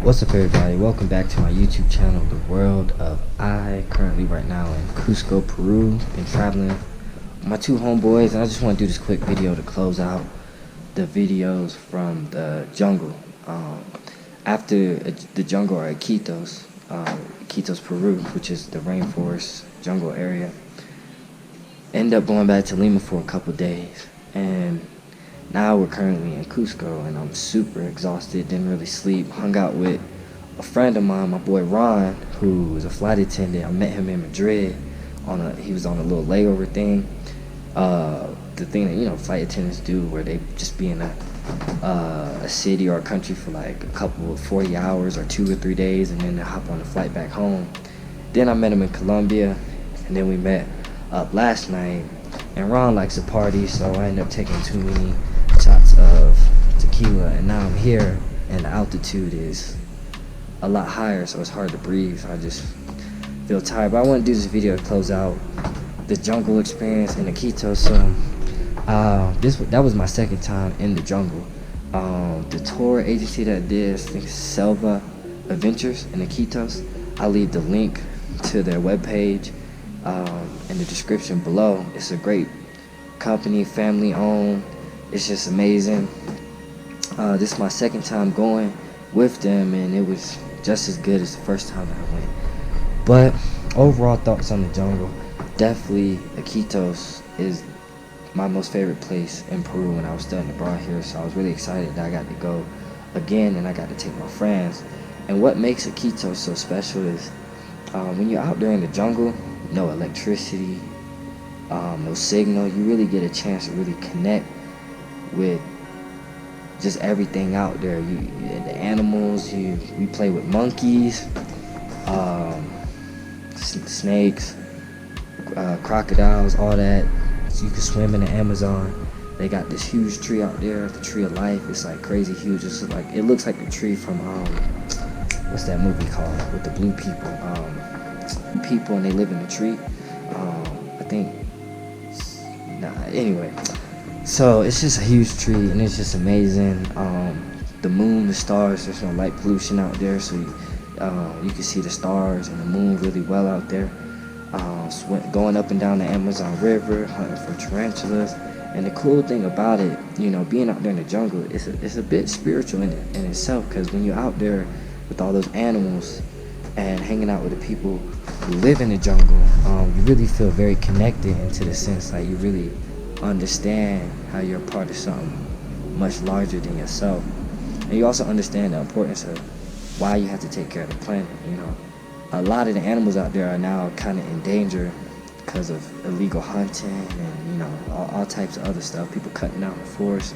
What's up, everybody? Welcome back to my YouTube channel, The World of I. Currently right now in Cusco, Peru. Been traveling with my two homeboys, and I just want to do this quick video to close out the videos from the jungle. After the jungle are Iquitos, Iquitos, Peru, which is the rainforest jungle area. End up going back to Lima for a couple days, and now we're currently in Cusco, and I'm super exhausted, didn't really sleep. Hung out with a friend of mine, my boy Ron, who was a flight attendant. I met him in Madrid. He was on a little layover thing. The thing that, flight attendants do, where they just be in a city or a country for like a couple of 40 hours or 2 or 3 days, and then they hop on the flight back home. Then I met him in Colombia, and then we met up last night. And Ron likes to party, so I ended up taking too many shots of tequila, and now I'm here, and the altitude is a lot higher, so it's hard to breathe. So I just feel tired, but I want to do this video to close out the jungle experience in Iquitos. So that was my second time in the jungle. The tour agency that did, I think, Selva Adventures in Iquitos. I'll leave the link to their webpage in the description below. It's a great company, family owned. It's just amazing. This is my second time going with them, and it was just as good as the first time that I went. But overall thoughts on the jungle, definitely Iquitos is my most favorite place in Peru when I was studying abroad here. So I was really excited that I got to go again, and I got to take my friends. And what makes Iquitos so special is when you're out there in the jungle, no electricity, no signal, you really get a chance to really connect with just everything out there. The animals, we play with monkeys, snakes, crocodiles, all that. So you can swim in the Amazon. They got this huge tree out there, the tree of life. It's like crazy huge. It looks like the tree from what's that movie called with the blue people? People, and they live in the tree. I think. Anyway. So it's just a huge tree, and it's just amazing. The moon, the stars, there's no light pollution out there, so you can see the stars and the moon really well out there. Going up and down the Amazon River, hunting for tarantulas. And the cool thing about it, being out there in the jungle, it's a bit spiritual in itself, because when you're out there with all those animals and hanging out with the people who live in the jungle, you really feel very connected, into the sense like you really understand how you're a part of something much larger than yourself. And you also understand the importance of why you have to take care of the planet. A lot of the animals out there are now kind of in danger because of illegal hunting and all types of other stuff, people cutting down the forest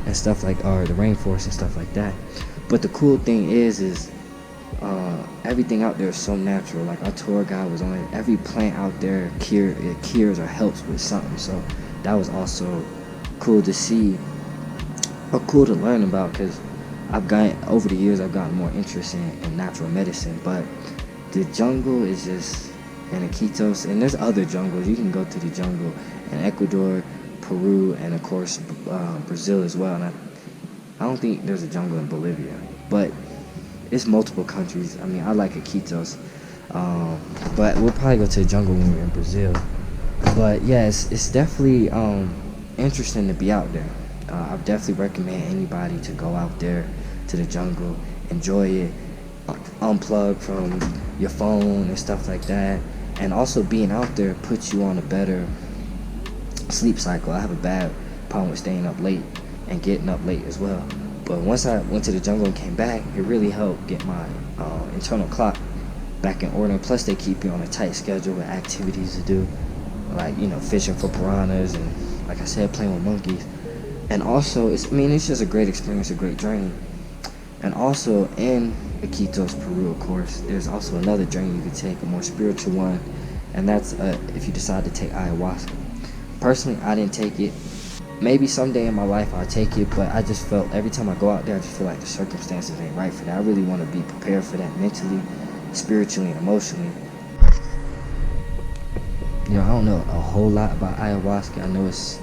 and stuff like, or the rainforest and stuff like that. But the cool thing is everything out there is so natural. Like, our tour guide was on it. Every plant out there cures or helps with something. So that was also cool to see, or cool to learn about, because over the years I've gotten more interest in natural medicine. But the jungle is just in Iquitos, and there's other jungles. You can go to the jungle in Ecuador, Peru, and of course Brazil as well. And I don't think there's a jungle in Bolivia, but it's multiple countries. I mean, I like Iquitos, but we'll probably go to the jungle when we're in Brazil. But yeah, it's definitely interesting to be out there. I definitely recommend anybody to go out there to the jungle, enjoy it, unplug from your phone and stuff like that. And also, being out there puts you on a better sleep cycle. I have a bad problem with staying up late and getting up late as well. But once I went to the jungle and came back, it really helped get my internal clock back in order. Plus, they keep you on a tight schedule with activities to do, like fishing for piranhas, and like I said, playing with monkeys. And also, it's just a great experience, a great journey. And also in Iquitos, Peru, of course, there's also another journey you could take, a more spiritual one, and that's if you decide to take ayahuasca. Personally, I didn't take it. Maybe someday in my life I'll take it, but I just felt every time I go out there, I just feel like the circumstances ain't right for that. I really want to be prepared for that mentally, spiritually, and emotionally. I don't know a whole lot about ayahuasca. I know it's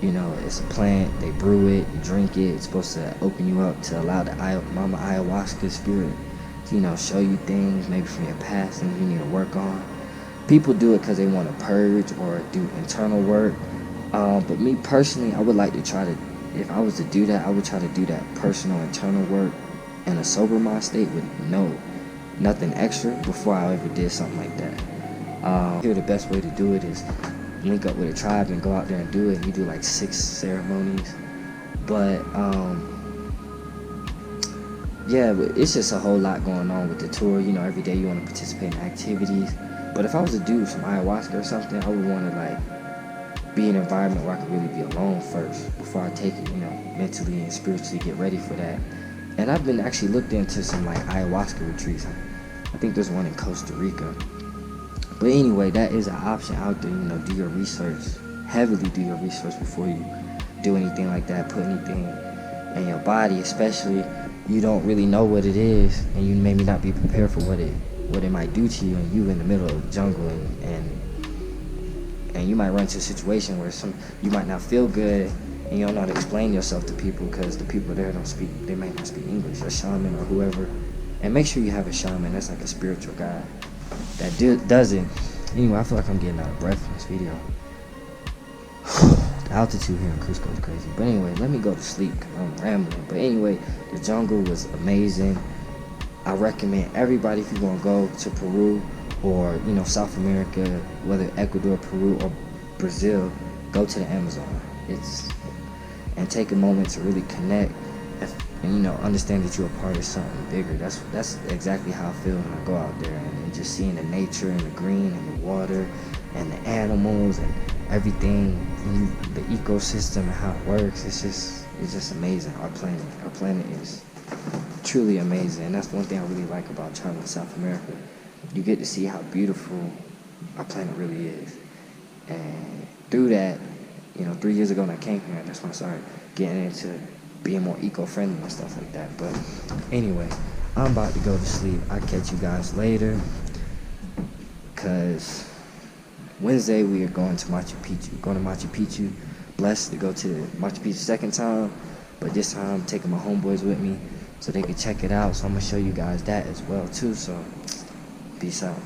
it's a plant, they brew it, you drink it, it's supposed to open you up to allow the mama ayahuasca spirit show you things maybe from your past and you need to work on. People do it because they want to purge or do internal work. But me personally, I would like to try to, if I was to do that, I would try to do that personal internal work in a sober mind state with nothing extra before I ever did something like that. Here the best way to do it is link up with a tribe and go out there and do it. You do like 6 ceremonies. But yeah, but it's just a whole lot going on with the tour. Every day you want to participate in activities. But if I was to do some ayahuasca or something, I would want to like be in an environment where I could really be alone first before I take it, mentally and spiritually get ready for that. And I've been actually looked into some like ayahuasca retreats. I think there's one in Costa Rica. But anyway, that is an option out there. Do your research, heavily do your research before you do anything like that, put anything in your body, especially you don't really know what it is and you maybe not be prepared for what it might do to you, and you in the middle of the jungle and you might run into a situation where you might not feel good and you don't know how to explain yourself to people because the people there they might not speak English, a shaman or whoever. And make sure you have a shaman that's like a spiritual guide that does it. Anyway, I feel like I'm getting out of breath in this video. The altitude here in Cusco is crazy. But anyway, let me go to sleep because I'm rambling. But anyway, the jungle was amazing. I recommend everybody, if you're going to go to Peru or, South America, whether Ecuador, Peru, or Brazil, go to the Amazon. And take a moment to really connect and understand that you're a part of something bigger. That's exactly how I feel when I go out there and just seeing the nature and the green and the water and the animals and everything, the ecosystem and how it works. It's just amazing. Our planet is truly amazing, and that's one thing I really like about traveling to South America. You get to see how beautiful our planet really is, and through that, 3 years ago when I came here, that's when I started getting into being more eco-friendly and stuff like that. But anyway, I'm about to go to sleep. I'll catch you guys later, because Wednesday we are going to Machu Picchu. Blessed to go to Machu Picchu second time, but this time I'm taking my homeboys with me so they can check it out. So I'm going to show you guys that as well too. So peace out.